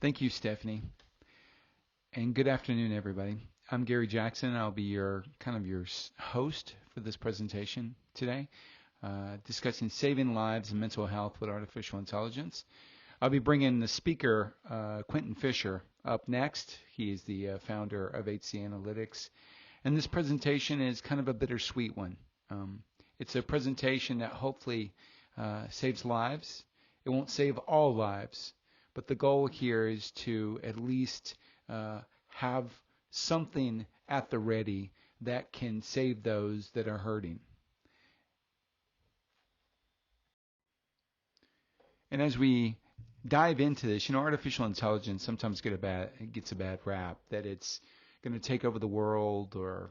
Thank you, Stephanie. And good afternoon, everybody. I'm Gary Jackson. I'll be your host for this presentation today, discussing saving lives and mental health with artificial intelligence. I'll be bringing the speaker, Quentin Fisher, up next. He is the founder of HC Analytics. And this presentation is kind of a bittersweet one. It's a presentation that hopefully saves lives. It won't save all lives, but the goal here is to at least have something at the ready that can save those that are hurting. And as we dive into this, artificial intelligence sometimes gets a bad rap, that it's going to take over the world or,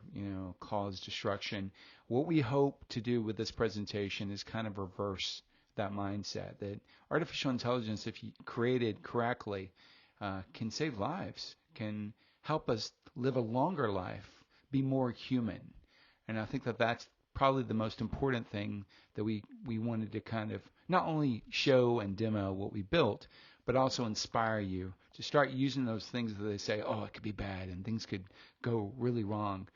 cause destruction. What we hope to do with this presentation is kind of reverse that mindset, that artificial intelligence, if created correctly, can save lives, can help us live a longer life, be more human. And I think that that's probably the most important thing that we wanted to kind of not only show and demo what we built, but also inspire you to start using those things that they say, oh, it could be bad and things could go really wrong,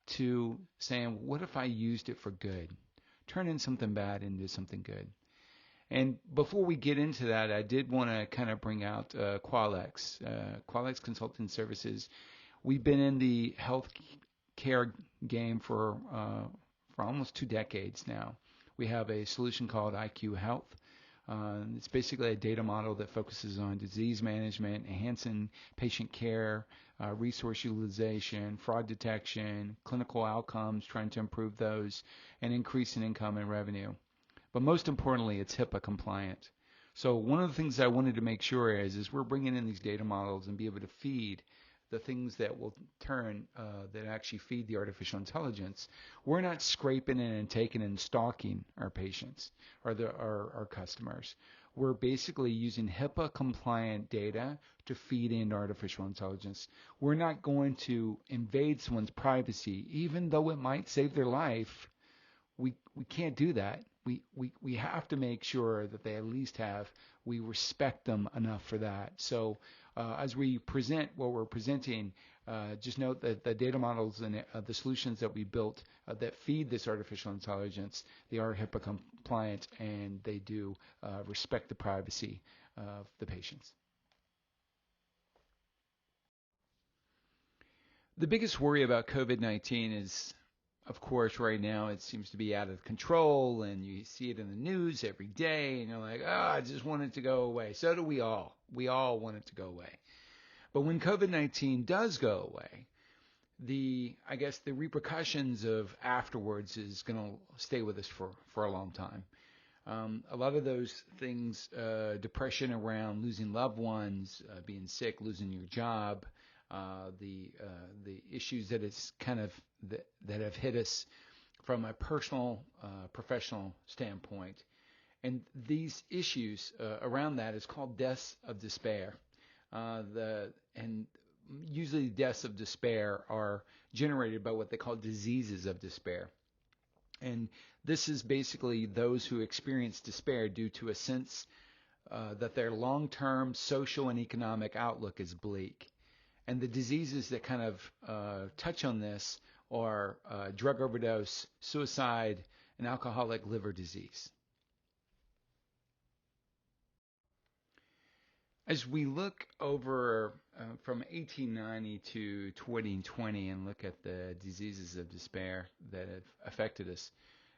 to saying, what if I used it for good? Turning something bad into something good. And before we get into that, I did want to kind of bring out Qualex Consulting Services. We've been in the healthcare game for almost 2 decades now. We have a solution called IQ Health. It's basically a data model that focuses on disease management, enhancing patient care, resource utilization, fraud detection, clinical outcomes, trying to improve those, and increasing income and revenue. But most importantly, it's HIPAA compliant. So one of the things I wanted to make sure is we're bringing in these data models and be able to feed the things that will that actually feed the artificial intelligence. We're not scraping in and taking and stalking our patients or our customers. We're basically using HIPAA compliant data to feed into artificial intelligence. We're not going to invade someone's privacy, even though it might save their life. We can't do that. We have to make sure that they at least we respect them enough for that. So as we present what we're presenting, just note that the data models and the solutions that we built that feed this artificial intelligence, they are HIPAA compliant and they do respect the privacy of the patients. The biggest worry about COVID-19 is, of course, right now it seems to be out of control, and you see it in the news every day, and you're like, I just want it to go away. So do we all. We all want it to go away. But when COVID-19 does go away, the repercussions of afterwards is going to stay with us for a long time. A lot of those things, depression around losing loved ones, being sick, losing your job, the issues that it's that have hit us from a personal, professional standpoint, and these issues around that is called deaths of despair. And usually deaths of despair are generated by what they call diseases of despair. And this is basically those who experience despair due to a sense that their long-term social and economic outlook is bleak. And the diseases that kind of touch on this are drug overdose, suicide, and alcoholic liver disease. As we look over from 1890 to 2020 and look at the diseases of despair that have affected us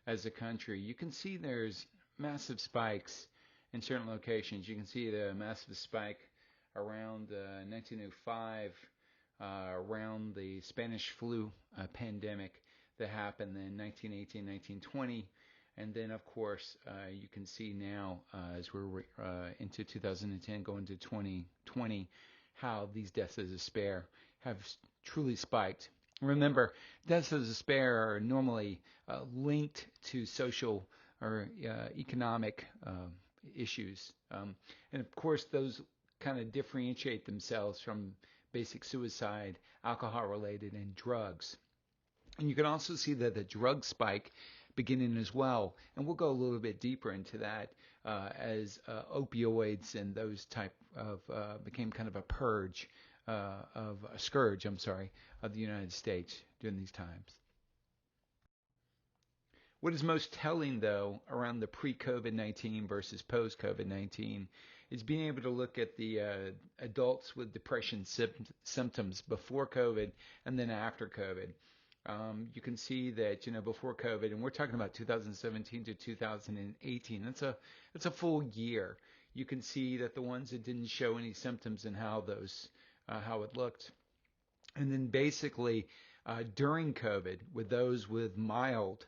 as a country, you can see there's massive spikes in certain locations. You can see the massive spike around 1905, around the Spanish flu pandemic that happened in 1918, 1920. And then, of course, you can see now as we're into 2010, going to 2020, how these deaths of despair have truly spiked. Remember, deaths of despair are normally linked to social or economic issues. And, of course, those kind of differentiate themselves from basic suicide, alcohol-related, and drugs. And you can also see that the drug spike beginning as well. And we'll go a little bit deeper into that as opioids and those type of became kind of a purge of a scourge, I'm sorry, of the United States during these times. What is most telling, though, around the pre-COVID-19 versus post-COVID-19 is being able to look at the adults with depression symptoms before COVID and then after COVID. You can see that, before COVID, and we're talking about 2017 to 2018. That's a full year. You can see that the ones that didn't show any symptoms and how it looked. And then basically during COVID, with those with mild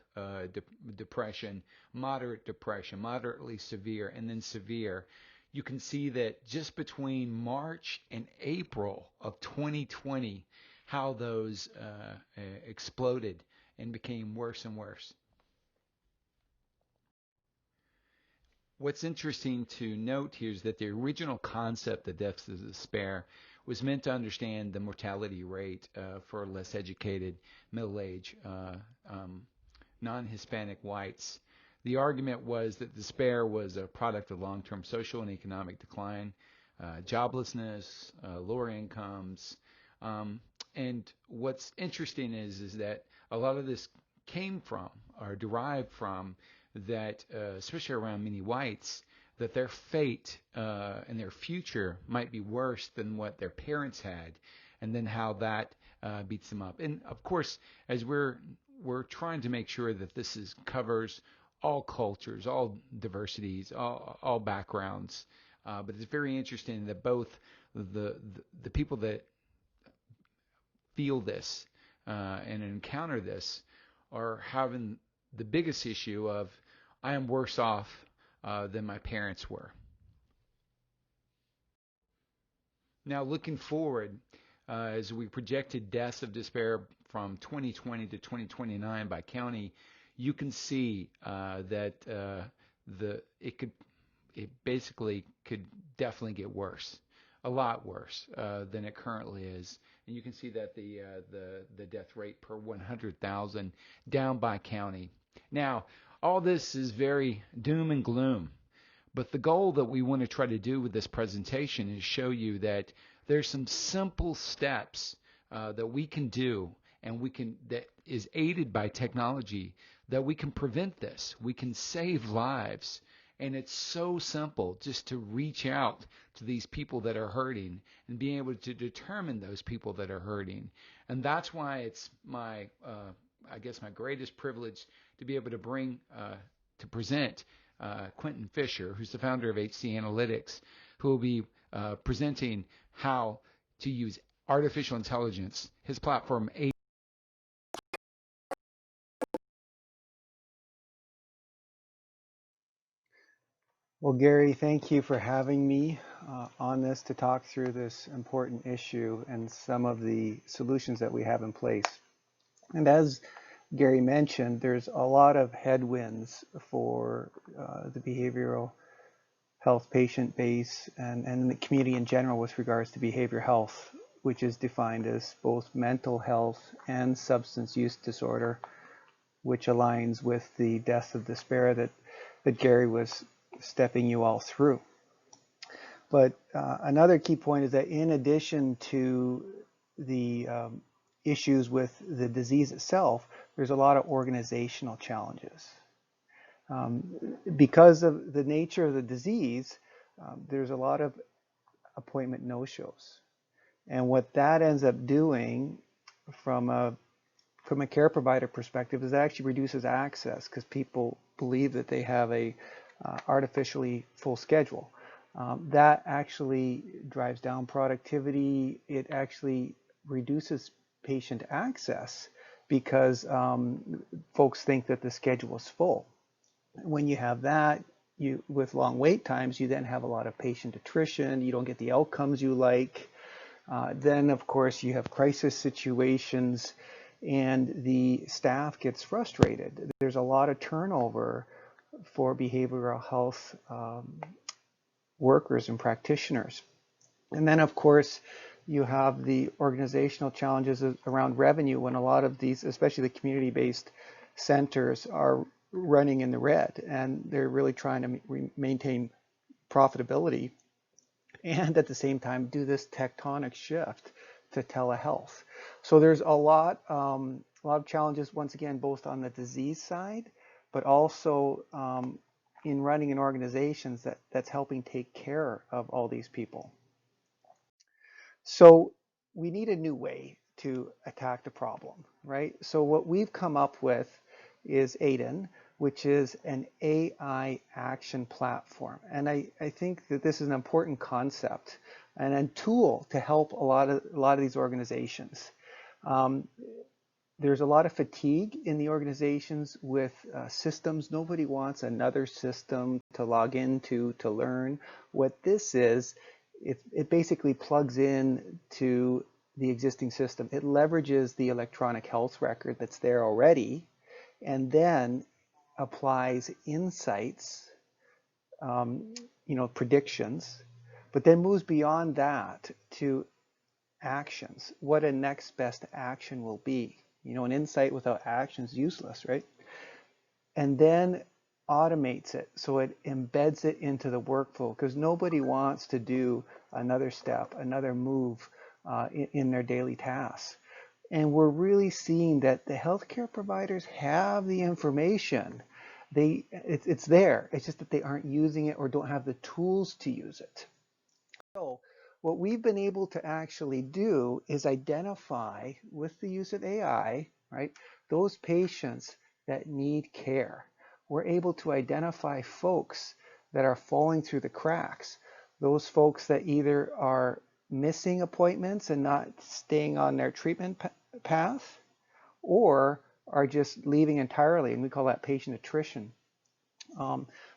depression, moderately severe, and then severe, you can see that just between March and April of 2020, how those exploded and became worse and worse. What's interesting to note here is that the original concept of deaths of despair was meant to understand the mortality rate for less educated, middle-aged, non-Hispanic whites. The argument was that despair was a product of long-term social and economic decline, joblessness, lower incomes. And what's interesting is that a lot of this came from or derived from that, especially around many whites, that their fate and their future might be worse than what their parents had, and then how that beats them up. And of course, as we're trying to make sure that this covers all cultures, all diversities, all backgrounds, but it's very interesting that both the people that feel this and encounter this are having the biggest issue of, I am worse off than my parents were. Now, looking forward, as we projected deaths of despair from 2020 to 2029 by county, you can see that it basically could definitely get worse, a lot worse than it currently is. And you can see that the death rate per 100,000 down by county. Now, all this is very doom and gloom, but the goal that we want to try to do with this presentation is show you that there's some simple steps that we can do, and that is aided by technology, that we can prevent this. We can save lives. And it's so simple just to reach out to these people that are hurting and being able to determine those people that are hurting. And that's why it's my greatest privilege to be able to present Quentin Fisher, who's the founder of HC Analytics, who will be presenting how to use artificial intelligence, his platform. Well, Gary, thank you for having me on this to talk through this important issue and some of the solutions that we have in place. And as Gary mentioned, there's a lot of headwinds for the behavioral health patient base and the community in general with regards to behavioral health, which is defined as both mental health and substance use disorder, which aligns with the death of despair that Gary was stepping you all through. But another key point is that in addition to the issues with the disease itself, there's a lot of organizational challenges. Because of the nature of the disease, there's a lot of appointment no-shows. And what that ends up doing from a care provider perspective is that actually reduces access because people believe that they have a artificially full schedule. That actually drives down productivity. It actually reduces patient access because folks think that the schedule is full. When you have that, with long wait times, you then have a lot of patient attrition. You don't get the outcomes you like. Then, of course, you have crisis situations and the staff gets frustrated. There's a lot of turnover for behavioral health workers and practitioners. And then, of course, you have the organizational challenges around revenue when a lot of these, especially the community-based centers, are running in the red, and they're really trying to maintain profitability and at the same time do this tectonic shift to telehealth. So there's a lot of challenges once again, both on the disease side, but also in running an organization that's helping take care of all these people. So we need a new way to attack the problem, right? So what we've come up with is AIDEN, which is an AI action platform. And I think that this is an important concept and a tool to help a lot of these organizations. There's a lot of fatigue in the organizations with systems. Nobody wants another system to log into to learn. What this is, it basically plugs in to the existing system. It leverages the electronic health record that's there already, and then applies insights, predictions, but then moves beyond that to actions, what a next best action will be. An insight without action is useless, right? And then automates it, so it embeds it into the workflow, because nobody wants to do another step, another move in their daily tasks. And we're really seeing that the healthcare providers have the information. It's there. It's just that they aren't using it or don't have the tools to use it. So what we've been able to actually do is identify, with the use of AI, right, those patients that need care. We're able to identify folks that are falling through the cracks, those folks that either are missing appointments and not staying on their treatment path, or are just leaving entirely, and we call that patient attrition.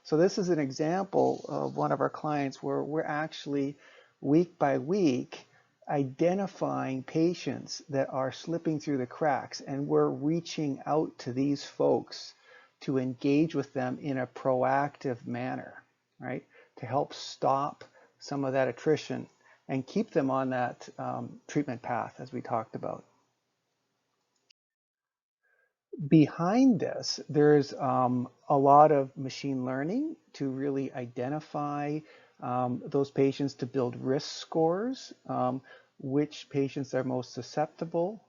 So this is an example of one of our clients where we're actually week by week identifying patients that are slipping through the cracks, and we're reaching out to these folks to engage with them in a proactive manner, right? To help stop some of that attrition and keep them on that treatment path, as we talked about. Behind this, there's a lot of machine learning to really identify those patients, to build risk scores, which patients are most susceptible,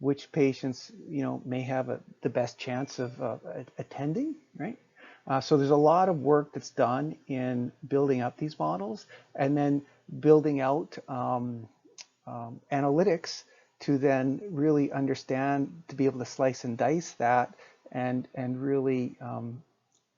which patients may have the best chance of attending, right? So there's a lot of work that's done in building up these models and then building out analytics to then really understand, to be able to slice and dice that and really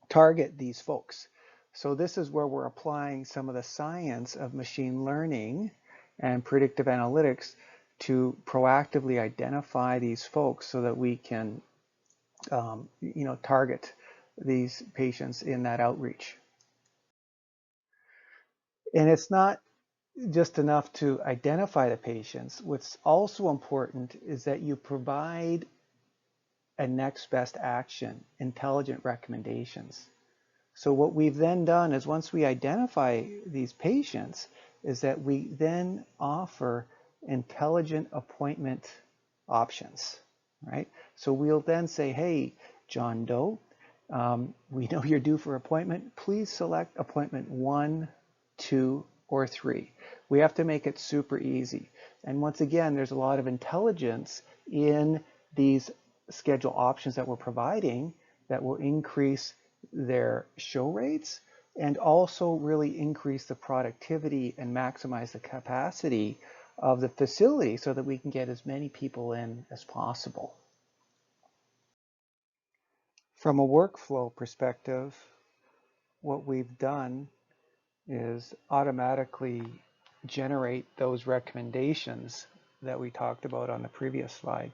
target these folks. So this is where we're applying some of the science of machine learning and predictive analytics to proactively identify these folks so that we can target these patients in that outreach. And it's not just enough to identify the patients. What's also important is that you provide a next best action, intelligent recommendations. So what we've then done is, once we identify these patients, is that we then offer intelligent appointment options, right? So we'll then say, hey, John Doe, we know you're due for appointment. Please select appointment 1, 2, or 3. We have to make it super easy. And once again, there's a lot of intelligence in these schedule options that we're providing that will increase their show rates and also really increase the productivity and maximize the capacity of the facility so that we can get as many people in as possible. From a workflow perspective, what we've done is automatically generate those recommendations that we talked about on the previous slide.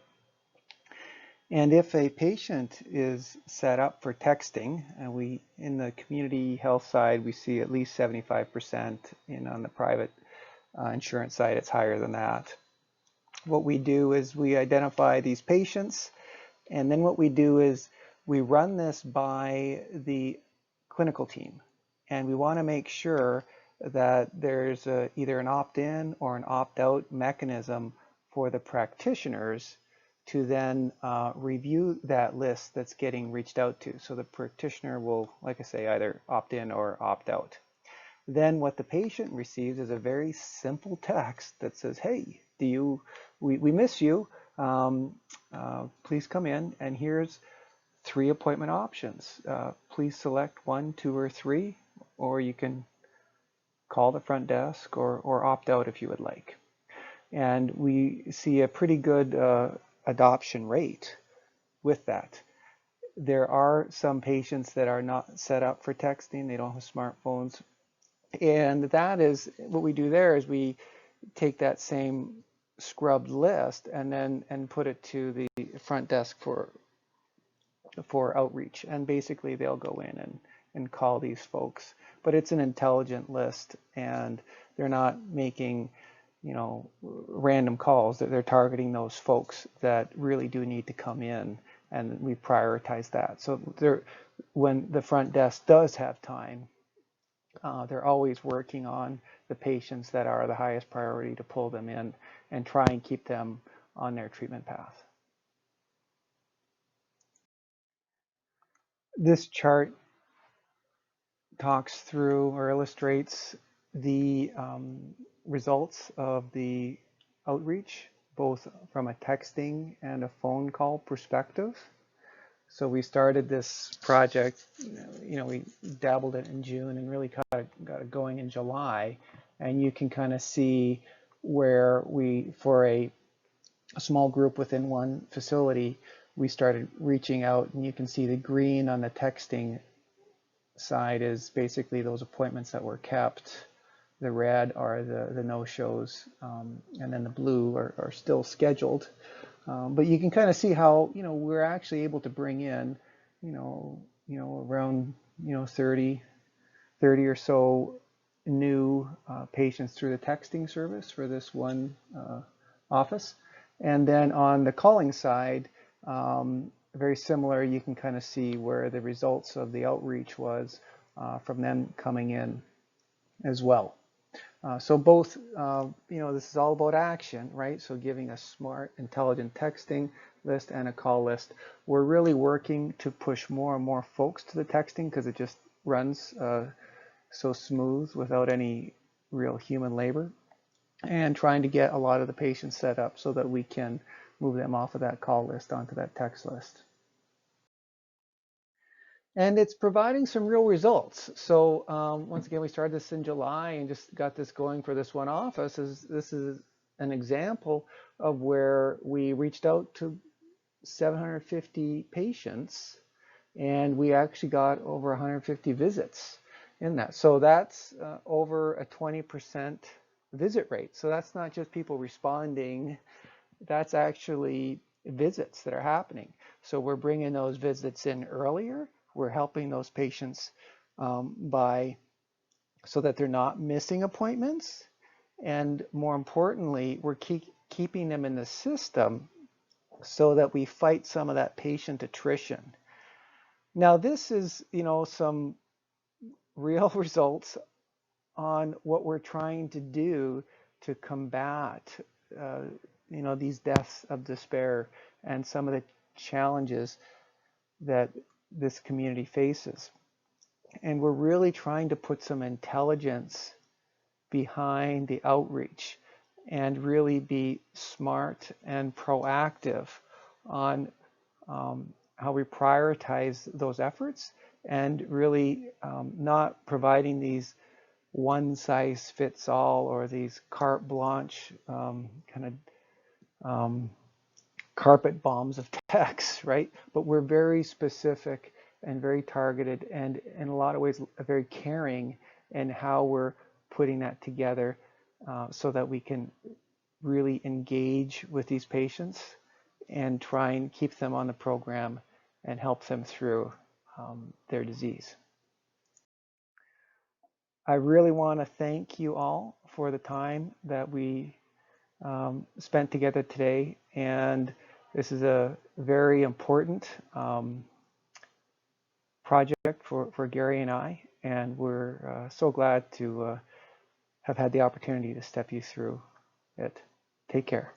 And if a patient is set up for texting, and we, in the community health side, we see at least 75%, and on the private insurance side, it's higher than that. What we do is we identify these patients, and then what we do is we run this by the clinical team. And we want to make sure that there's either an opt-in or an opt-out mechanism for the practitioners to then review that list that's getting reached out to. So the practitioner will, like I say, either opt in or opt out. Then what the patient receives is a very simple text that says, hey, we miss you. Please come in, and here's 3 appointment options. Please select 1, 2, or 3, or you can call the front desk or opt out if you would like. And we see a pretty good adoption rate with that. There are some patients that are not set up for texting. They don't have smartphones. And that is what we do there is we take that same scrubbed list and put it to the front desk for outreach. And basically they'll go in and call these folks. But it's an intelligent list, and they're not making random calls. They're targeting those folks that really do need to come in, and we prioritize that. So when the front desk does have time, they're always working on the patients that are the highest priority to pull them in and try and keep them on their treatment path. This chart talks through or illustrates the results of the outreach, both from a texting and a phone call perspective. So we started this project, we dabbled it in June and really got it going in July. And you can kind of see where for a small group within one facility, we started reaching out, and you can see the green on the texting side is basically those appointments that were kept. The red are the no-shows, and then the blue are still scheduled. But you can kind of see how we're actually able to bring in around 30 or so new patients through the texting service for this one office. And then on the calling side, very similar, you can kind of see where the results of the outreach was from them coming in as well. So both, this is all about action, right? So giving a smart, intelligent texting list and a call list. We're really working to push more and more folks to the texting because it just runs so smooth without any real human labor, and trying to get a lot of the patients set up so that we can move them off of that call list onto that text list. And it's providing some real results. So once again, we started this in July and just got this going for this one office. This is an example of where we reached out to 750 patients, and we actually got over 150 visits in that. So that's over a 20% visit rate. So that's not just people responding, that's actually visits that are happening. So we're bringing those visits in earlier. We're helping those patients so that they're not missing appointments. And more importantly, we're keeping them in the system so that we fight some of that patient attrition. Now, this is, some real results on what we're trying to do to combat, these deaths of despair and some of the challenges that this community faces. And we're really trying to put some intelligence behind the outreach and really be smart and proactive on how we prioritize those efforts, and really not providing these one-size-fits-all or these carte blanche carpet bombs of text, right? But we're very specific and very targeted, and in a lot of ways very caring in how we're putting that together so that we can really engage with these patients and try and keep them on the program and help them through their disease. I really want to thank you all for the time that we spent together today, and this is a very important project for Gary and I, and we're so glad to have had the opportunity to step you through it. Take care.